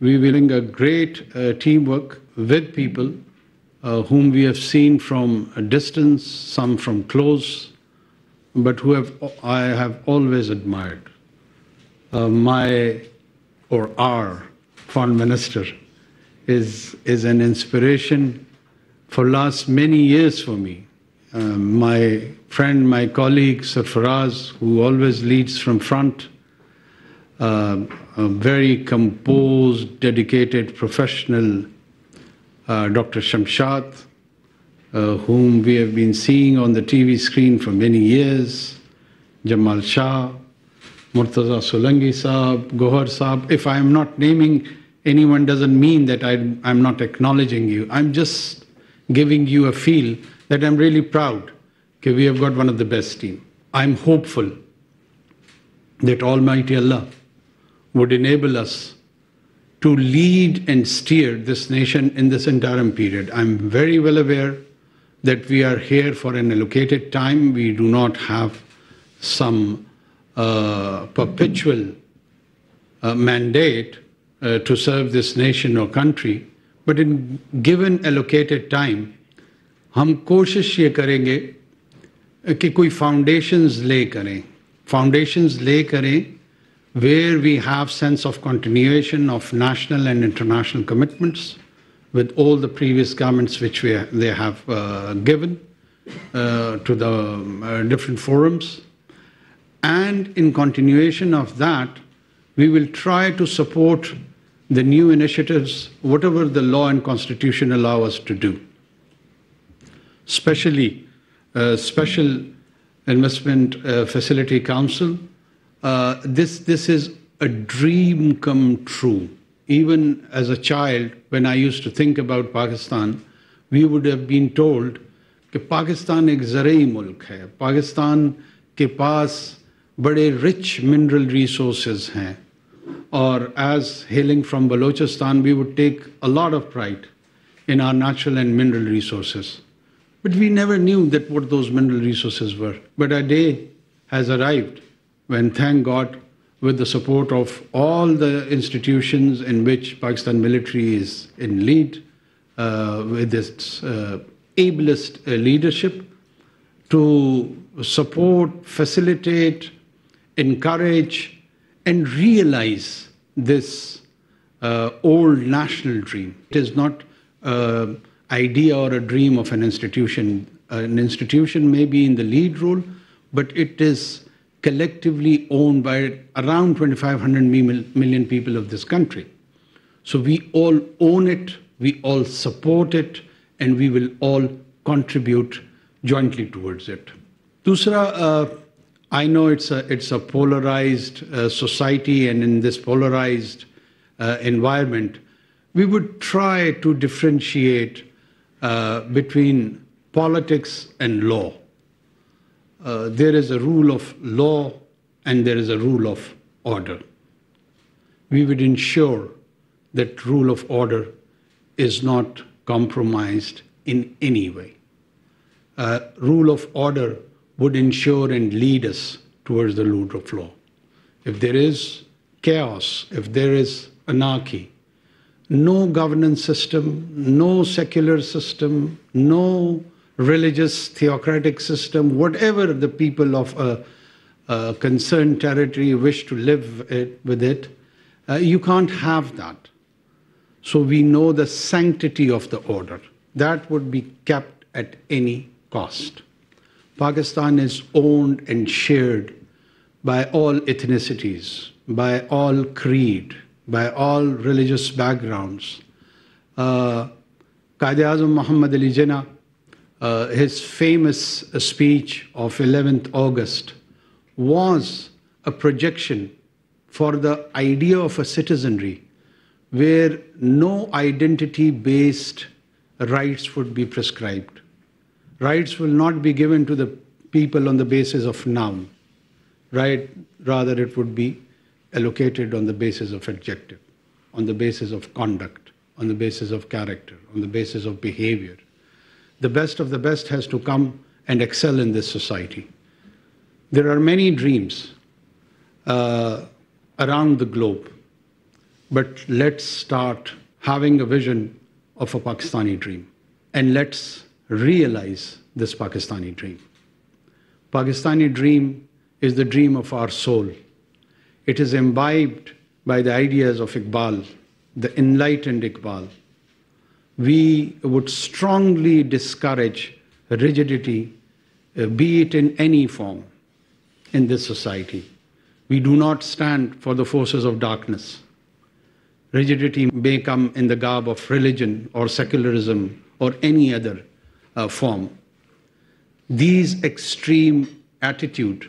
We will bring a great teamwork with people whom we have seen from a distance, some from close, but I have always admired. Our Foreign Minister is an inspiration for last many years for me. My friend, my colleague, Sarfaraz, who always leads from front, a very composed, dedicated, professional Dr. Shamshad, whom we have been seeing on the TV screen for many years, Jamal Shah, Murtaza Solangi Saab, Gohar Saab. If I am not naming anyone, doesn't mean that I'm not acknowledging you. I'm just giving you a feel that I'm really proud that we have got one of the best team. I'm hopeful that Almighty Allah would enable us to lead and steer this nation in this interim period. I'm very well aware that we are here for an allocated time. We do not have some perpetual mandate to serve this nation or country, but in given allocated time, हम कोशिश ये करेंगे कि कोई foundations lay करें where we have sense of continuation of national and international commitments with all the previous governments which they have given to the different forums. And in continuation of that, we will try to support the new initiatives, whatever the law and constitution allow us to do. Especially Special Investment Facility Council. This is a dream come true. Even as a child, when I used to think about Pakistan, we would have been told that Pakistan एक ज़राई मुल्क है. Pakistan के पास बड़े rich mineral resources हैं. Or as hailing from Balochistan, we would take a lot of pride in our natural and mineral resources. But we never knew that what those mineral resources were. But a day has arrived when, thank God, with the support of all the institutions in which Pakistan military is in lead, with its ablest leadership, to support, facilitate, encourage, and realize this old national dream. It is not an idea or a dream of an institution. An institution may be in the lead role, but it is collectively owned by around 2,500 million people of this country. So we all own it, we all support it, and we will all contribute jointly towards it. Dusra, I know it's a polarized society, and in this polarized environment, we would try to differentiate between politics and law. There is a rule of law and there is a rule of order. We would ensure that rule of order is not compromised in any way. Rule of order would ensure and lead us towards the rule of law. If there is chaos, if there is anarchy, no governance system, no secular system, no religious theocratic system, whatever the people of a concerned territory wish to live with it, you can't have that. So we know the sanctity of the order. That would be kept at any cost. Pakistan is owned and shared by all ethnicities, by all creed, by all religious backgrounds. Quaid-e-Azam Muhammad Ali Jinnah, his famous speech of 11th August was a projection for the idea of a citizenry where no identity-based rights would be prescribed. Rights will not be given to the people on the basis of noun, right? Rather, it would be allocated on the basis of adjective, on the basis of conduct, on the basis of character, on the basis of behavior. The best of the best has to come and excel in this society. There are many dreams around the globe. but let's start having a vision of a Pakistani dream. And let's realize this Pakistani dream. Pakistani dream is the dream of our soul. It is imbibed by the ideas of Iqbal, the enlightened Iqbal. We would strongly discourage rigidity, be it in any form, in this society. We do not stand for the forces of darkness. Rigidity may come in the garb of religion or secularism or any other form. These extreme attitudes,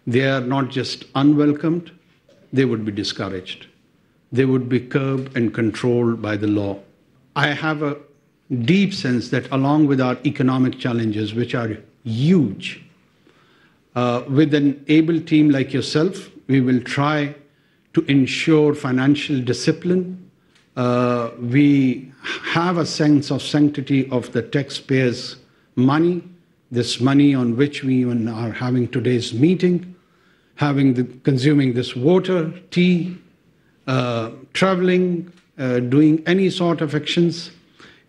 they are not just unwelcomed, they would be discouraged. They would be curbed and controlled by the law. I have a deep sense that along with our economic challenges, which are huge, with an able team like yourself, we will try to ensure financial discipline. We have a sense of sanctity of the taxpayers' money, this money on which we are having today's meeting, consuming this water, tea, traveling, doing any sort of actions.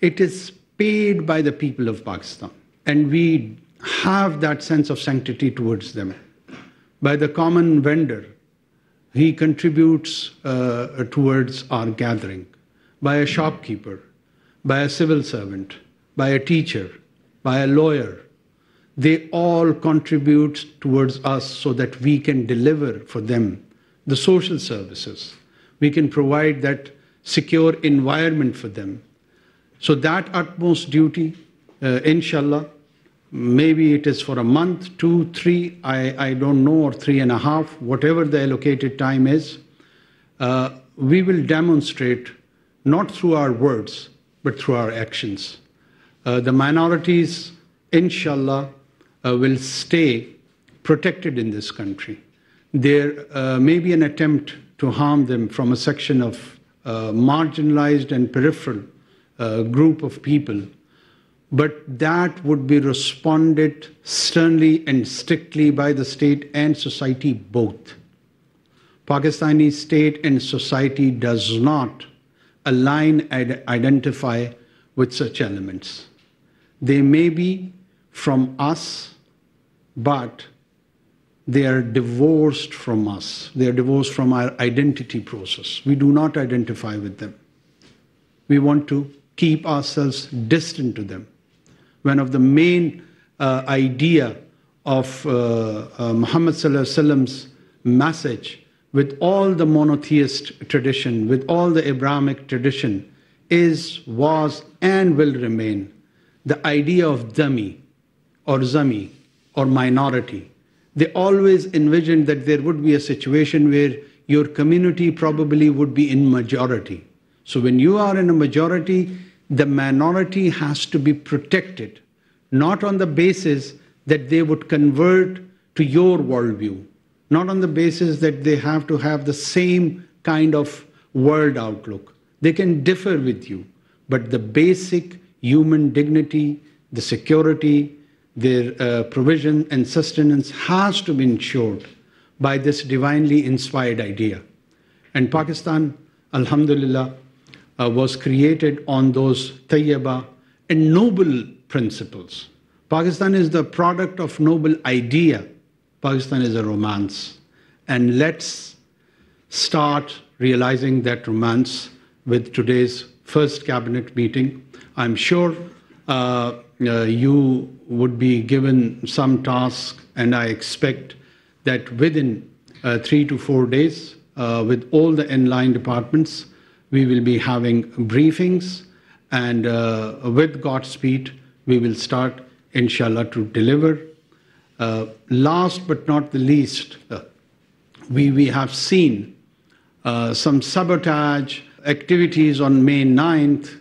It is paid by the people of Pakistan. And we have that sense of sanctity towards them. By the common vendor, he contributes towards our gathering. By a shopkeeper, by a civil servant, by a teacher, by a lawyer. They all contribute towards us so that we can deliver for them the social services. We can provide that secure environment for them. So that utmost duty, inshallah, maybe it is for a month, 2, 3, I don't know, or 3.5, whatever the allocated time is, we will demonstrate not through our words, but through our actions. The minorities, inshallah, will stay protected in this country. There may be an attempt to harm them from a section of marginalized and peripheral group of people, but that would be responded sternly and strictly by the state and society both. Pakistani state and society does not align and identify with such elements. They may be from us, but they are divorced from us. They are divorced from our identity process. We do not identify with them. We want to keep ourselves distant to them. One of the main idea of Muhammad Sallallahu Alaihi Wasallam's message with all the monotheist tradition, with all the Abrahamic tradition, was, and will remain the idea of dhami or zami or minority. They always envisioned that there would be a situation where your community probably would be in majority. So when you are in a majority, the minority has to be protected, not on the basis that they would convert to your worldview, not on the basis that they have to have the same kind of world outlook. They can differ with you, but the basic human dignity, the security, their provision and sustenance has to be ensured by this divinely inspired idea. And Pakistan, alhamdulillah, was created on those tayyaba and noble principles. Pakistan is the product of noble idea. Pakistan is a romance. And let's start realizing that romance with today's first cabinet meeting. I'm sure you would be given some task, and I expect that within 3 to 4 days, with all the inline departments, we will be having briefings, and with Godspeed, we will start, inshallah, to deliver. Last but not the least, we have seen some sabotage activities on May 9th.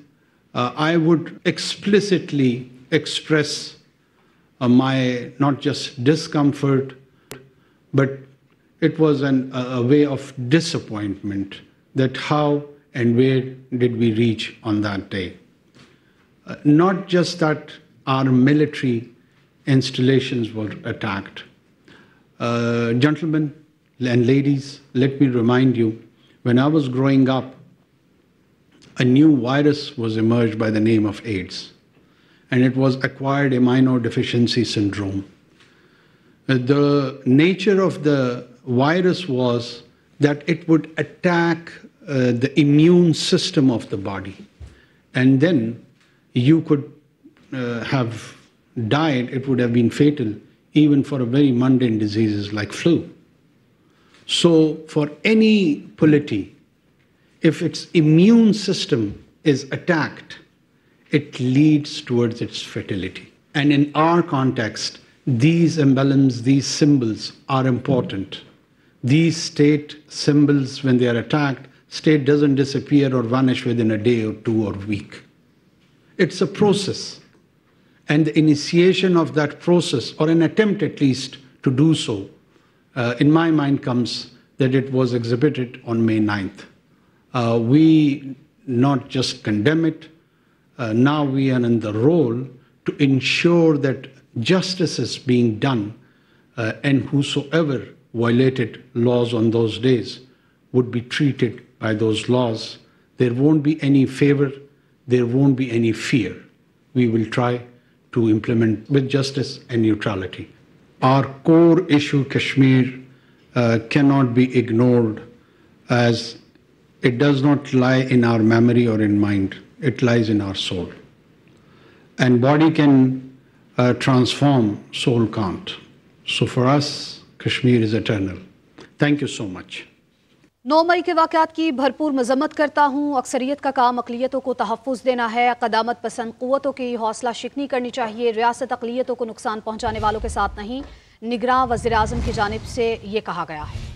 I would explicitly express my not just discomfort, but it was a way of disappointment that how and where did we reach on that day. Not just that our military installations were attacked. Gentlemen and ladies, let me remind you, When I was growing up, a new virus was emerged by the name of AIDS, and it was acquired immunodeficiency syndrome. The nature of the virus was that it would attack the immune system of the body, and then you could have died. It would have been fatal even for a very mundane diseases like flu. So for any polity, if its immune system is attacked, it leads towards its fatality. And in our context, these emblems, these symbols are important. These state symbols, when they are attacked, state doesn't disappear or vanish within a day or two or week. It's a process. And the initiation of that process, or an attempt at least to do so, in my mind comes that it was exhibited on May 9th. We not just condemn it, now we are in the role to ensure that justice is being done, and whosoever violated laws on those days would be treated by those laws. There won't be any favor, there won't be any fear. We will try to implement with justice and neutrality. Our core issue, Kashmir, cannot be ignored, as it does not lie in our memory or in mind. It lies in our soul. And body can transform, soul can't. So for us, Kashmir is eternal. Thank you so much. 9 मई के वाक़यात की भरपूर मज़म्मत करता हूँ। अक्सरियत का काम अक़लियतों को तहफ़्फ़ुज़ देना है। क़दामत पसंद क़ुव्वतों की हौसला शिकनी करनी चाहिए। रियासत अक़लियतों को नुकसान पहुँचाने वालों के साथ नहीं, निगरां वज़ीर आज़म की जानिब से ये कहा गया है।